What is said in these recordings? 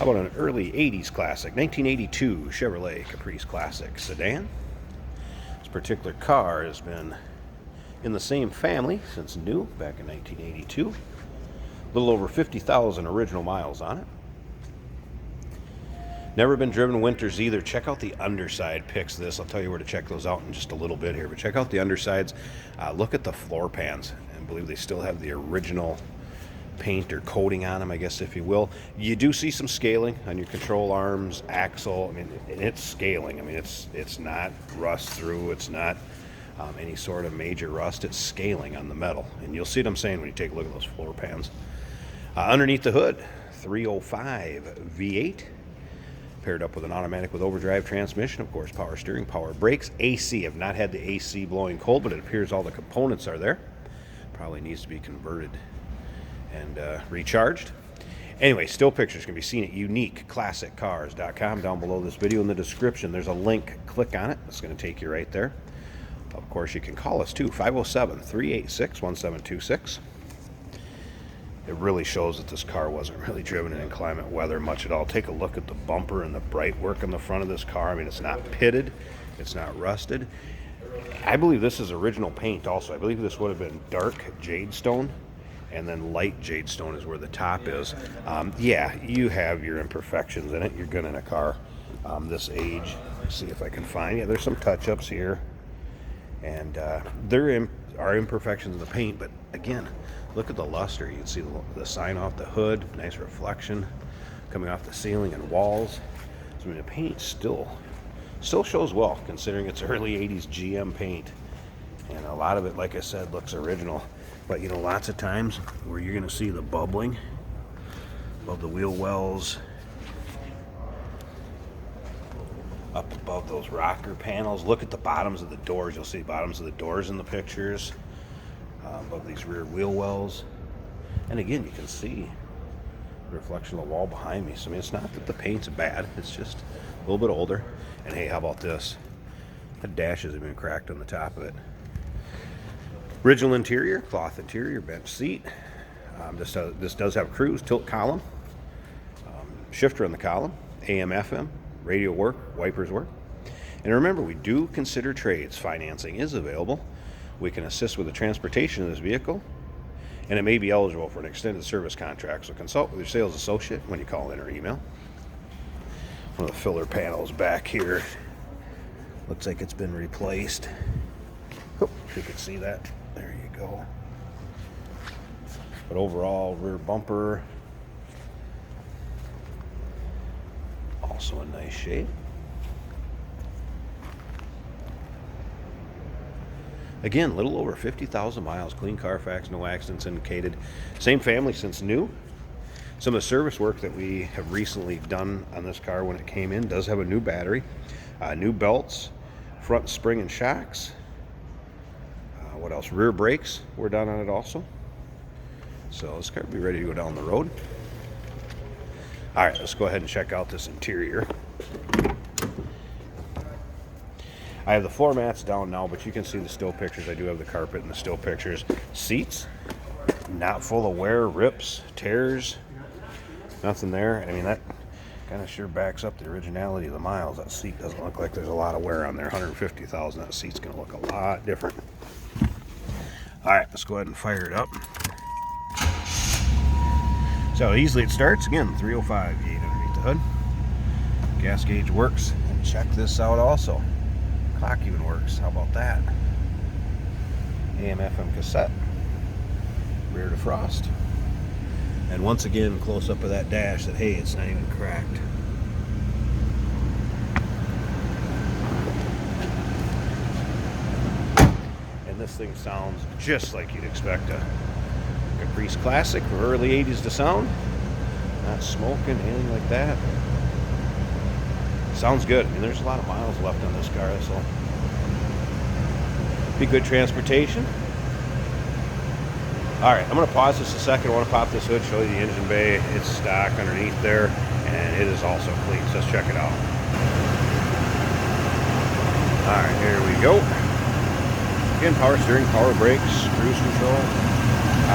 How about an early 80s classic, 1982 Chevrolet Caprice Classic sedan? This particular car has been in the same family since new, back in 1982. A little over 50,000 original miles on it. Never been driven winters either. Check out the underside pics of this. I'll tell you where to check those out in just a little bit here. But check out the undersides. Look at the floor pans. I believe they still have the original paint or coating on them, I guess, if you will. You do see some scaling on your control arms, axle. I mean, it's scaling. I mean, it's not rust through. It's not any sort of major rust. It's scaling on the metal. And you'll see what I'm saying when you take a look at those floor pans. Underneath the hood, 305 V8. Paired up with an automatic with overdrive transmission, of course, power steering, power brakes, AC. I've not had the AC blowing cold, but it appears all the components are there. Probably needs to be converted and recharged. Anyway, still pictures can be seen at uniqueclassiccars.com. Down below this video in the description, there's a link. Click on it. It's going to take you right there. Of course, you can call us too, 507-386-1726. It really shows that this car wasn't really driven in inclement weather much at all. Take a look at the bumper and the bright work on the front of this car. I mean, it's not pitted. It's not rusted. I believe this is original paint also. I believe this would have been dark jade stone, and then light jade stone is where the top is. Yeah, you have your imperfections in it. You're good in a car this age. Let's see if I can find. Yeah, there's some touch-ups here. And there are imperfections in the paint, but again, look at the luster. You can see the sign off the hood, nice reflection coming off the ceiling and walls. So I mean, the paint still shows well, considering it's early 80s GM paint. And a lot of it, like I said, looks original. But you know, lots of times where you're going to see the bubbling above the wheel wells, up above those rocker panels. Look at the bottoms of the doors. You'll see bottoms of the doors in the pictures. Above these rear wheel wells. And again, you can see the reflection of the wall behind me. So I mean, it's not that the paint's bad. It's just a little bit older. And hey, how about this? The dashes have been cracked on the top of it. Original interior, cloth interior, bench seat. This does have cruise, tilt column, shifter on the column, AM, FM, radio work, wipers work. And remember, we do consider trades. Financing is available. We can assist with the transportation of this vehicle, and it may be eligible for an extended service contract. So consult with your sales associate when you call in or email. One of the filler panels back here looks like it's been replaced. Oh, you can see that. There you go. But overall, rear bumper also in nice shape. Again, a little over 50,000 miles, clean Carfax, no accidents indicated. Same family since new. Some of the service work that we have recently done on this car when it came in does have a new battery, new belts, front spring and shocks. What else? Rear brakes were done on it also. So this car will be ready to go down the road. All right, let's go ahead and check out this interior. I have the floor mats down now, but you can see the still pictures. I do have the carpet and the still pictures. Seats, not full of wear, rips, tears, nothing there. I mean, that kind of sure backs up the originality of the miles. That seat doesn't look like there's a lot of wear on there. 150,000, that seat's going to look a lot different. All right, let's go ahead and fire it up. So how easily it starts. Again, 305 V8 underneath the hood. Gas gauge works. And check this out also. Clock even works. How about that? AM FM cassette, rear defrost, and once again close up of that dash that hey, it's not even cracked. And this thing sounds just like you'd expect a Caprice Classic from early 80s to sound. Not smoking, anything like that. Sounds good. I mean, there's a lot of miles left on this car, so be good transportation. All right, I'm going to pause this a second. I want to pop this hood, show you the engine bay. It's stock underneath there, and it is also clean. So let's check it out. All right, here we go. Again, power steering, power brakes, cruise control.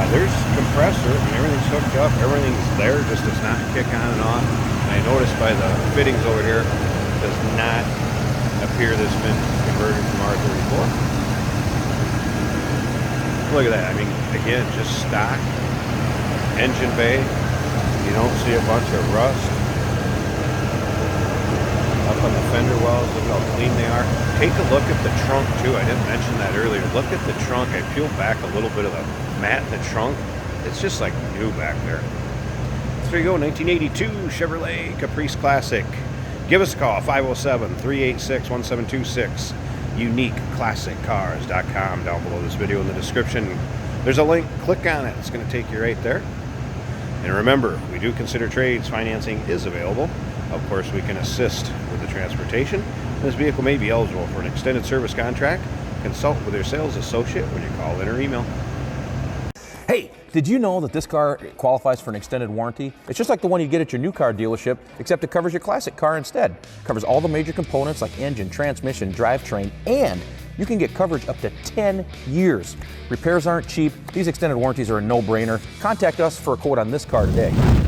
There's compressor and everything's hooked up. Everything's there, just does not kick on and off. And I noticed by the fittings over here, does not appear this has been converted from R34. Look at that. I mean, again, just stock engine bay. You don't see a bunch of rust up on the fender wells. Look how clean they are. Take a look at the trunk too. I didn't mention that earlier. Look at the trunk. I peeled back a little bit of the mat in the trunk. It's just like new back there. So there you go, 1982 Chevrolet Caprice Classic. Give us a call, 507-386-1726. UniqueClassicCars.com. Down below this video in the description, there's a link. Click on it. It's going to take you right there. And remember, we do consider trades. Financing is available. Of course, we can assist with the transportation. This vehicle may be eligible for an extended service contract. Consult with your sales associate when you call in or email. Hey, did you know that this car qualifies for an extended warranty? It's just like the one you get at your new car dealership, except it covers your classic car instead. It covers all the major components like engine, transmission, drivetrain, and you can get coverage up to 10 years. Repairs aren't cheap. These extended warranties are a no-brainer. Contact us for a quote on this car today.